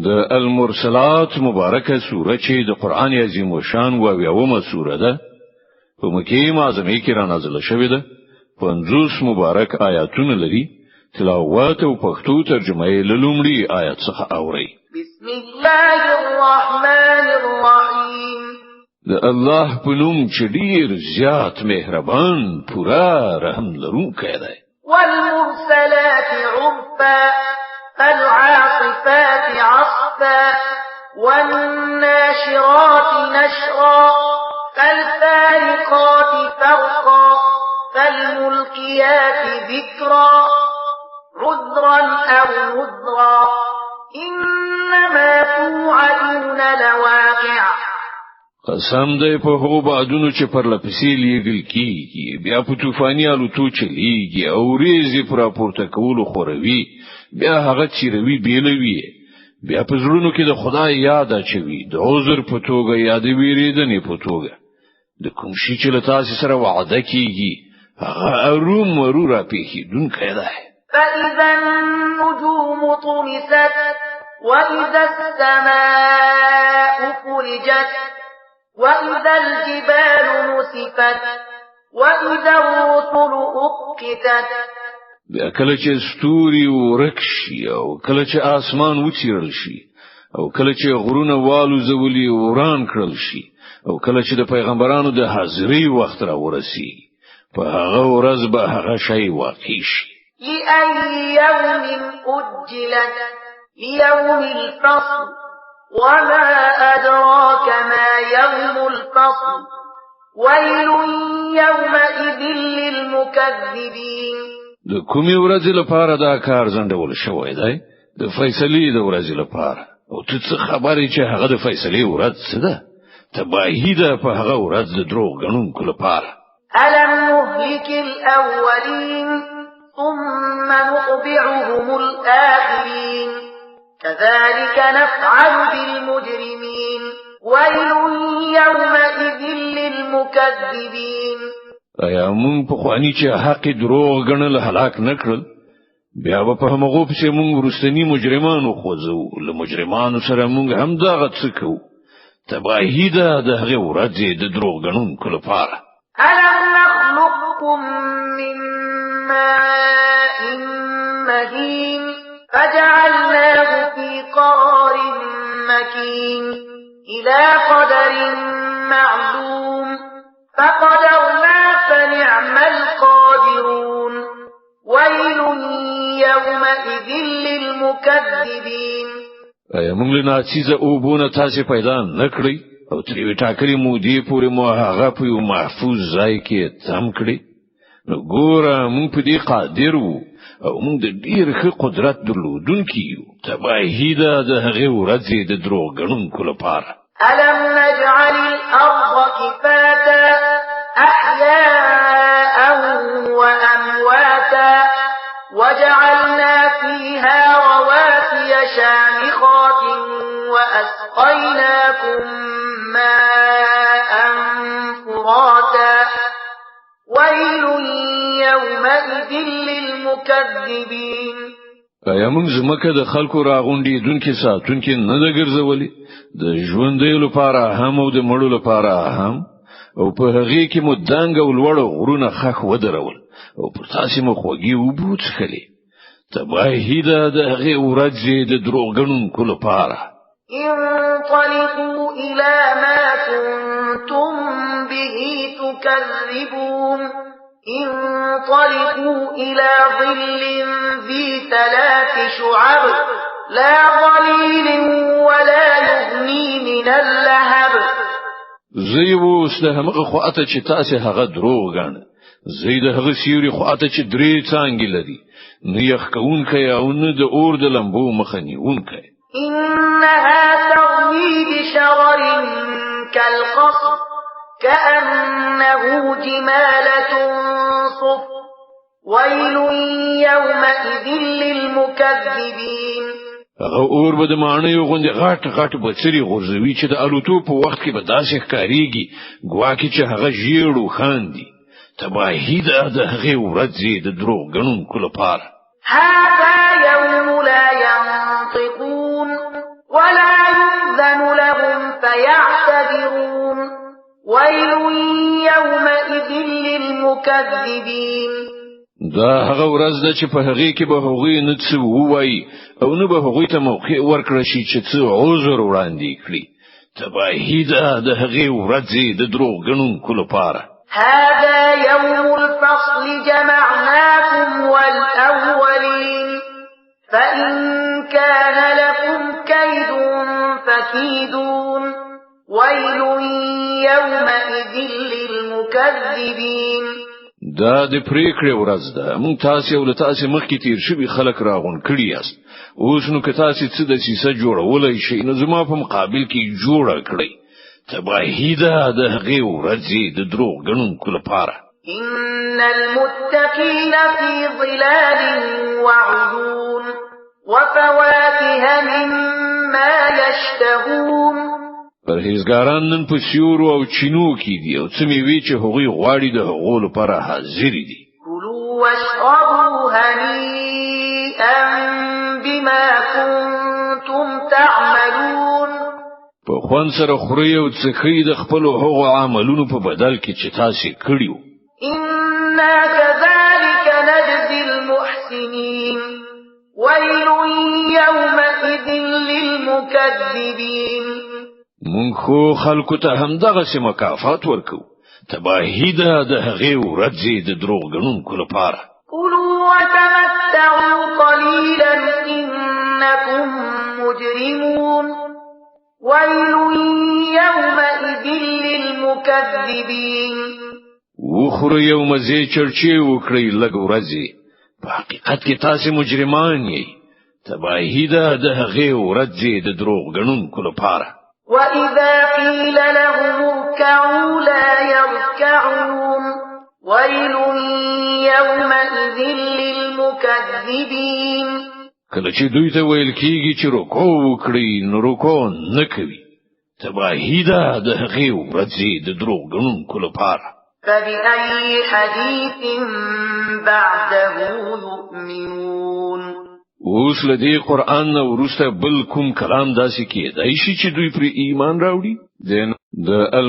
د المرسلات مبارکه سوره چې د قران عظیم و شان و اومه سوره ده په مکه معظمه کې را نازله شوې ده 50 مبارک آیاتونه لري تلاوت او پښتو ترجمه یې لومړی آیت څخه اوري بسم الله الرحمن الرحیم د الله په نوم چې ډیر زیات مهربان پورا رحم لرونکی دی والمرسلات عرفا فالعاصفات عصفا والناشرات نشرا فالفارقات فرقا فالملقيات ذكرا عذرا أو نذرا إنما توعدون لواقع قسم دی په هغو بادونو چې پر لپسې لیږل کیږي بیا په طوفاني الوتو چلیږي او ریزي پر پورته کولو خوروي بیا هغه چیروي بیلوي بیا په زړونو کې د خدای یاد اچوي د عذر په توګه یاد ویریدنې په توګه د کوم شي چې له تاسو سره وعده کیږي هغه اروم ورو را پیښیدونکی دی فإذا النجوم طمست وإذا السماء فرجت وإذا الجبال نسفت وإذا الرسل أقتت بیا کله چې ستوري ورک شي او کله چې اسمان وچیرل شي او کله چې غرونه والو زولي وران کړل شي او کله چې د پیغمبرانو د حاضرۍ وخت را ورسي په هغه ورځ به هغه شی واقع شي لأي يوم أجلت ليوم الفصل وما أدراك ما يوم الفصل ويل يومئذ للمكذبين د کومې ورځې لپاره دا کار ځنډول شوی دی د فیصلې د ورځې لپاره او ته څه خبرې چې هغه د فیصلې ورځ څه ده تباهی ده په هغه ورځ د دروغ غنونکو لپاره ألم نهلك الأولين ثم نطبعهم الآخرين كذلك نفعل بالمجرمين ويل يومئذ للمكذبين ایا مونږ په خواني چې حق دروغ غنل هلاک نکړل بیا په هغه په چې مونږ ورستنی مجرمانو خوځو له مجرمانو سره مونږ هم دغه څه کوو تباهی ده د هغه ورځې د دروغ غنونکو لپاره ألم نخلقكم من ماء مهين فجعلناه في قرار مكين إلى قدر معلوم فقدرنا فنعم القادرون ويل يومئذ للمكذبين ایا موږ له ناڅیزه او بونه تاسو پیدا نکړی او تری ټاکلي مودې پورې مو هغه په یو محفوظ ځای کې تم کړی نو ګوره موږ په دې قادر وو او موږ د ډیر ښه قدرت درلودونکي یو تباهی ده د هغه ورځې د دروغ غنونکو لپاره ألم نجعل الأرض كفاتا أحياء وأمواتا وجعلنا فيها رواسي شامخات وأسقيناكم ماء فراتا ويل يومئذ للمكذبين ایا موږ زمکه د خلکو راغونډي دونکو ساتونکو نه د ګرځولې د ژوندۍ لپاره هم او د مړو لپاره هم او په هغه کې مو دنګ او لوړ غرونه خخ ودرول او پر تاسو مو خوږی وبوت خلی تباهی ده د هغه ورځې د دروغګنونکو لپاره انطلقوا إلى ما كنتم به تكذبون انطلقوا إلى ظل ذي 3 شعب لا ظليل ولا يغني من اللهب زیو استهمغه خواته چې تاسو هغه دروغ غاڼه زید هغه سیوري خواته چې درې څنګه لري نه یخ کونکي او نه د اور د لمبو مخنیونکي إنها ترمي بشرر كالقصر كأنه جمالة صفر ويل يومئذ للمكذبين هغه اور به د معنی غوندي غټ بچري غورځوي چې د الوتو په وخت کې به داسې ښکاریږي ګواکې چې هغه ژیړو خاندي تباهی ده د هغه ورځې د دروغ غنونکو لپاره هذا يوم لا ينطقون للمكذبين دا هغه ورځ ده چې په هغه کې به هغوی نه څه ووایي او نه به هغوی ته موقع ورکړي شي چې څه عذر وړاندې کړي. تباهي ده د هغه ورځې د دروغ غنونکو لپاره. هذا يوم الفصل جمعناكم والأولين فإن كان لكم كيد فكيدون ويل يومئذ للمكذبين. دا د پریکړې ورځ ده. مونږ تاسو ول تاسو مخکې تیر شوي خلک راغون کړی یاست. اوس نو که تاسو څه د سیسه جوړولای شئ نو زما په مقابل کې جوړ کړئ. تباهي ده د هغې ورځې د دروغ غنونکو لپاره. إن المتقين في ظلال وعيون وفواكه مما يشتهون. پرهیزګاران نن په سیورو او چینو کې دي او څه میوې چې هغوی غواړي د هغو لپاره حاضر دي. كلوا واشربوا هنيئا بما كنتم تعملون. په خوان سره خوري او څخې د خپل هغو عملونو په بدل کې چې تاسو کړیو. إنا كذلك نجزي المحسنين ويل يومئذ للمكذبين. مونږ خو خلکو ته هم دغه سم مکافات ورکو. تباهي ده د هغې ورځې د دروغ غنونکو لپاره. كلوا وتمتعوا قليلا إنكم مجرمون ويل يومئذ للمكذبين. وخورئ او مزې چرچې وکړئ لږ ورځې. په حقیقت کې تاسو مجرمان یې. تباهي ده د هغې ورځې د دروغ غنونکو لپاره. وإذا قيل لهم اركعوا لا يركعون ويل يومئذ للمكذبين. کله چې دوی ته ویل کیږي چې رکوع وکړي نو رکوع نه کوي. تباهي ده د هغې ورځې د دروغ غنونکو لپاره. فبأي حديث بعده يؤمنون. اوس لدی قرآن نو ورسته بل کوم کلام داسې کېدای شي چې دوی پر ایمان راوړي. د